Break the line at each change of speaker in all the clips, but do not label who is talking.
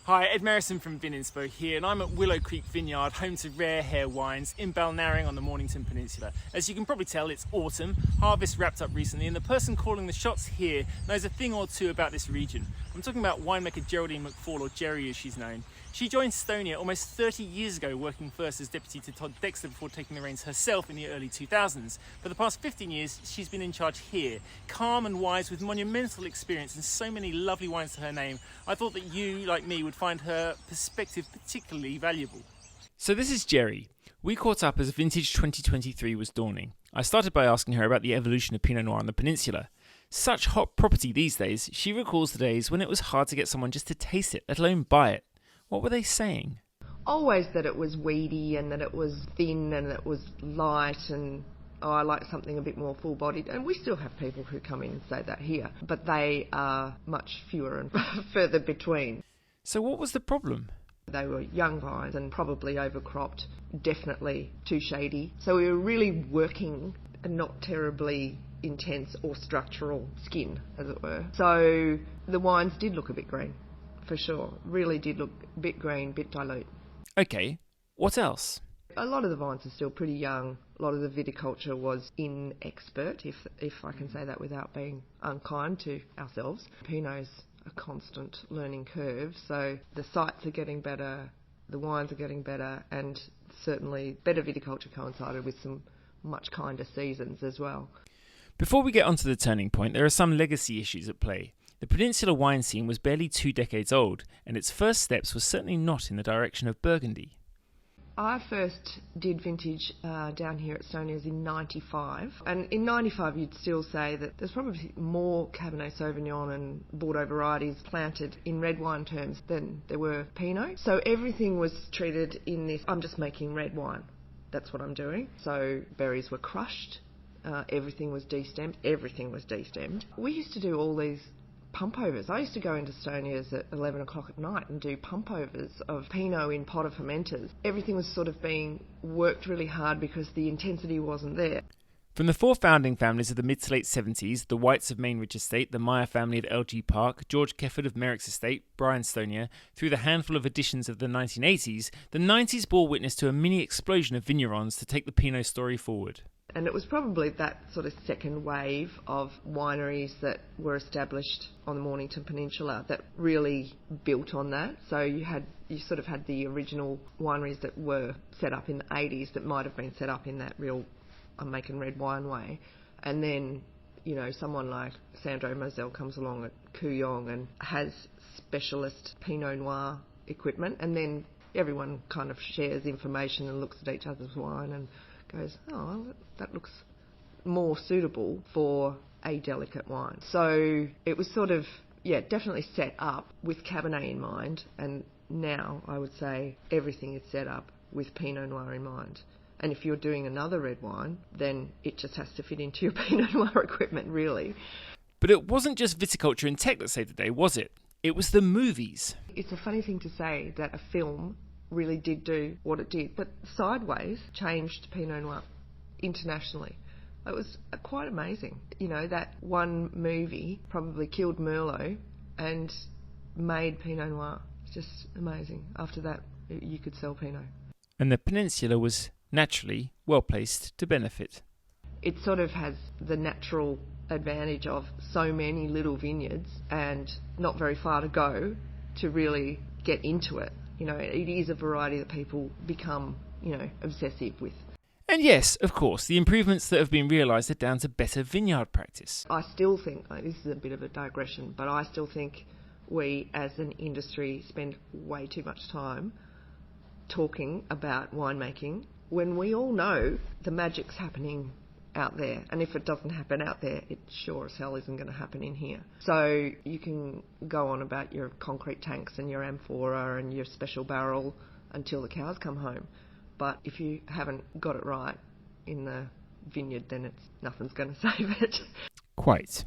Hi, Ed Marison from Vin Inspo here, and I'm at Willow Creek Vineyard, home to Rare Hair Wines in Balnarring on the Mornington Peninsula. As you can probably tell, it's autumn, harvest wrapped up recently, and the person calling the shots here knows a thing or two about this region. I'm talking about winemaker Geraldine McFaul, or Gerry as she's known. She joined Stonier almost 30 years ago, working first as deputy to Todd Dexter before taking the reins herself in the early 2000s. For the past 15 years, she's been in charge here. Calm and wise with monumental experience and so many lovely wines to her name, I thought that you, like me, would find her perspective particularly valuable. So this is Gerry. We caught up as vintage 2023 was dawning. I started by asking her about the evolution of Pinot Noir on the peninsula. Such hot property these days, she recalls the days when it was hard to get someone just to taste it, let alone buy it. What were they saying?
Always that it was weedy and that it was thin and it was light and I like something a bit more full-bodied. And we still have people who come in and say that here, but they are much fewer and further between.
So what was the problem?
They were young vines and probably overcropped, definitely too shady. So we were really working a not terribly intense or structural skin, as it were. So the wines did look a bit green. For sure, really did look a bit green, a bit dilute.
Okay, what else?
A lot of the vines are still pretty young. A lot of the viticulture was inexpert, if I can say that without being unkind to ourselves. Pinot's a constant learning curve, so the sites are getting better, the wines are getting better, and certainly better viticulture coincided with some much kinder seasons as well.
Before we get onto the turning point, there are some legacy issues at play. The peninsula wine scene was barely 2 decades old, and its first steps were certainly not in the direction of Burgundy.
I first did vintage down here at Stonier in 95, and in 95 you'd still say that there's probably more Cabernet Sauvignon and Bordeaux varieties planted in red wine terms than there were Pinot. So everything was treated in this, I'm just making red wine, that's what I'm doing. So berries were crushed, everything was destemmed. We used to do all these pump overs. I used to go into Stonier's at 11 o'clock at night and do pump overs of Pinot in pot of fermenters. Everything was sort of being worked really hard because the intensity wasn't there.
From the 4 founding families of the mid to late 70s, the Whites of Mainridge Estate, the Meyer family of LG Park, George Kefford of Merrick's Estate, Brian Stonier, through the handful of additions of the 1980s, the 90s bore witness to a mini explosion of vignerons to take the Pinot story forward.
And it was probably that sort of second wave of wineries that were established on the Mornington Peninsula that really built on that. So you sort of had the original wineries that were set up in the 80s that might have been set up in that real I'm making red wine way. And then, someone like Sandro Moselle comes along at Kooyong and has specialist Pinot Noir equipment, and then everyone kind of shares information and looks at each other's wine and goes, oh, that looks more suitable for a delicate wine. So it was sort of, definitely set up with Cabernet in mind, and now I would say everything is set up with Pinot Noir in mind. And if you're doing another red wine, then it just has to fit into your Pinot Noir equipment, really.
But it wasn't just viticulture and tech that saved the day, was it? It was the movies.
It's a funny thing to say that a film really did do what it did, but Sideways changed Pinot Noir internationally. It was quite amazing. That one movie probably killed Merlot and made Pinot Noir. It's just amazing. After that, you could sell Pinot.
And the peninsula was naturally well placed to benefit.
It sort of has the natural advantage of so many little vineyards and not very far to go to really get into it. It is a variety that people become, obsessive with.
And yes, of course, the improvements that have been realised are down to better vineyard practice.
I still think, this is a bit of a digression, but I still think we as an industry spend way too much time talking about winemaking when we all know the magic's happening out there, and if it doesn't happen out there, it sure as hell isn't going to happen in here. So you can go on about your concrete tanks and your amphora and your special barrel until the cows come home, but if you haven't got it right in the vineyard, then nothing's going to save it.
Quite.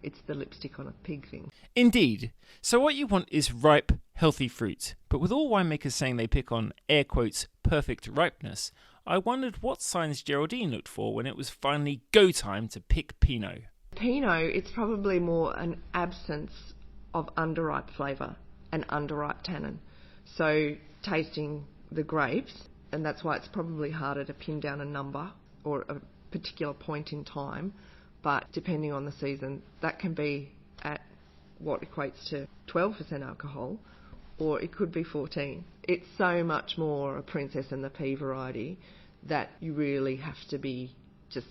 It's the lipstick on a pig thing.
Indeed. So what you want is ripe, healthy fruit. But with all winemakers saying they pick on, air quotes, perfect ripeness, I wondered what signs Geraldine looked for when it was finally go time to pick Pinot.
Pinot, it's probably more an absence of underripe flavour an underripe tannin. So tasting the grapes, and that's why it's probably harder to pin down a number or a particular point in time, but depending on the season, that can be at what equates to 12% alcohol, or it could be 14. It's so much more a Princess and the Pea variety that you really have to be, just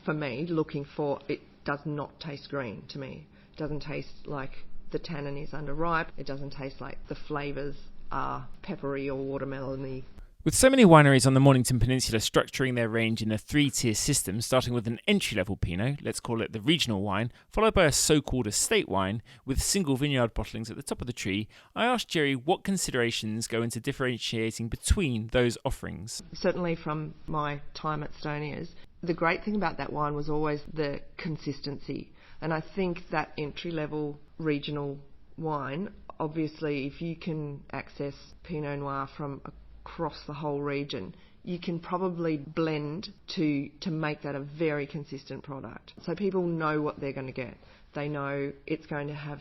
for me, looking for. It does not taste green to me. It doesn't taste like the tannin is underripe. It doesn't taste like the flavours are peppery or watermelony.
With so many wineries on the Mornington Peninsula structuring their range in a three-tier system, starting with an entry-level Pinot, let's call it the regional wine, followed by a so-called estate wine with single vineyard bottlings at the top of the tree, I asked Gerry what considerations go into differentiating between those offerings.
Certainly from my time at Stonier's, the great thing about that wine was always the consistency. And I think that entry-level regional wine, obviously if you can access Pinot Noir from across the whole region, you can probably blend to make that a very consistent product. So people know what they're going to get. They know it's going to have,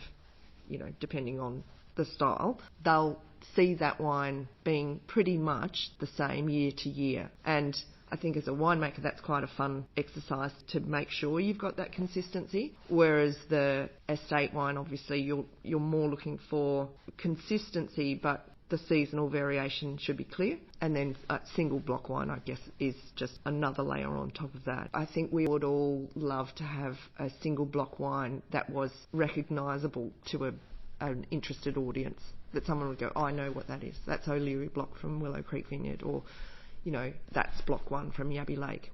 depending on the style, they'll see that wine being pretty much the same year to year. And I think as a winemaker, that's quite a fun exercise to make sure you've got that consistency. Whereas the estate wine, obviously, you're more looking for consistency, but the seasonal variation should be clear. And then a single block wine, I guess, is just another layer on top of that. I think we would all love to have a single block wine that was recognisable to an interested audience, that someone would go, I know what that is. That's O'Leary Block from Willow Creek Vineyard, or, that's Block 1 from Yabby Lake.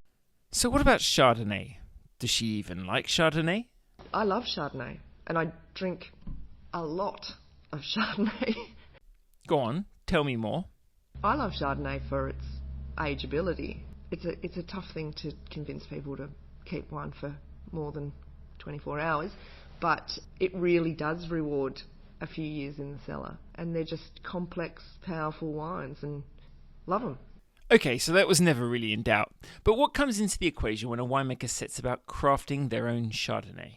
So what about Chardonnay? Does she even like Chardonnay?
I love Chardonnay, and I drink a lot of Chardonnay.
Go on, tell me more.
I love Chardonnay for its ageability. It's a tough thing to convince people to keep wine for more than 24 hours, but it really does reward a few years in the cellar. And they're just complex, powerful wines, and love them.
Okay, so that was never really in doubt. But what comes into the equation when a winemaker sets about crafting their own Chardonnay?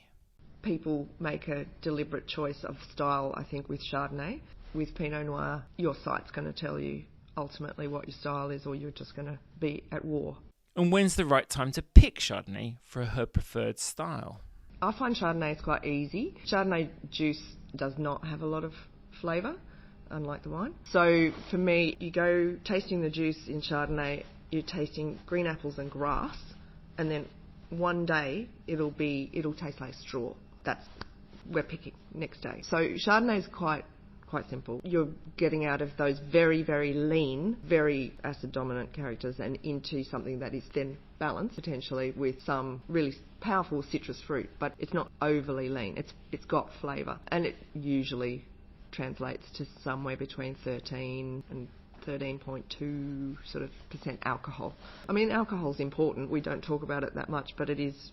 People make a deliberate choice of style, I think, with Chardonnay. With Pinot Noir, your site's going to tell you ultimately what your style is, or you're just going to be at war.
And when's the right time to pick Chardonnay for her preferred style?
I find Chardonnay is quite easy. Chardonnay juice does not have a lot of flavour, unlike the wine. So for me, you go tasting the juice in Chardonnay, you're tasting green apples and grass, and then one day it'll taste like straw. We're picking next day. So Chardonnay is quite simple. You're getting out of those very, very lean, very acid-dominant characters and into something that is then balanced, potentially, with some really powerful citrus fruit, but it's not overly lean. It's got flavour, and it usually translates to somewhere between 13 and 13.2 sort of % alcohol. I mean, alcohol's important. We don't talk about it that much, but it's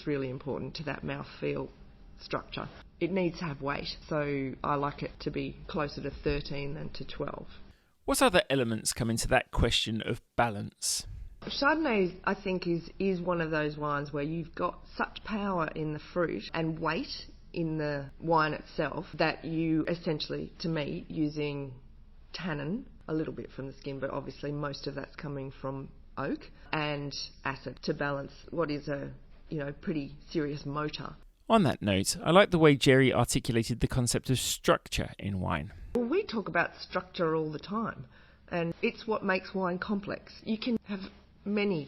really important to that mouthfeel structure. It needs to have weight, so I like it to be closer to 13 than to 12.
What other elements come into that question of balance?
Chardonnay, I think, is one of those wines where you've got such power in the fruit and weight in the wine itself that you essentially, to me, using tannin, a little bit from the skin, but obviously most of that's coming from oak, and acid to balance what is a pretty serious motor.
On that note, I like the way Gerry articulated the concept of structure in wine.
Well, we talk about structure all the time, and it's what makes wine complex. You can have many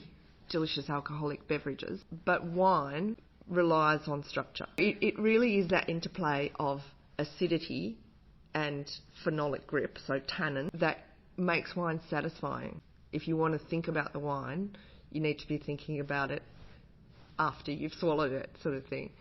delicious alcoholic beverages, but wine relies on structure. It really is that interplay of acidity and phenolic grip, so tannin, that makes wine satisfying. If you want to think about the wine, you need to be thinking about it after you've swallowed it, sort of thing.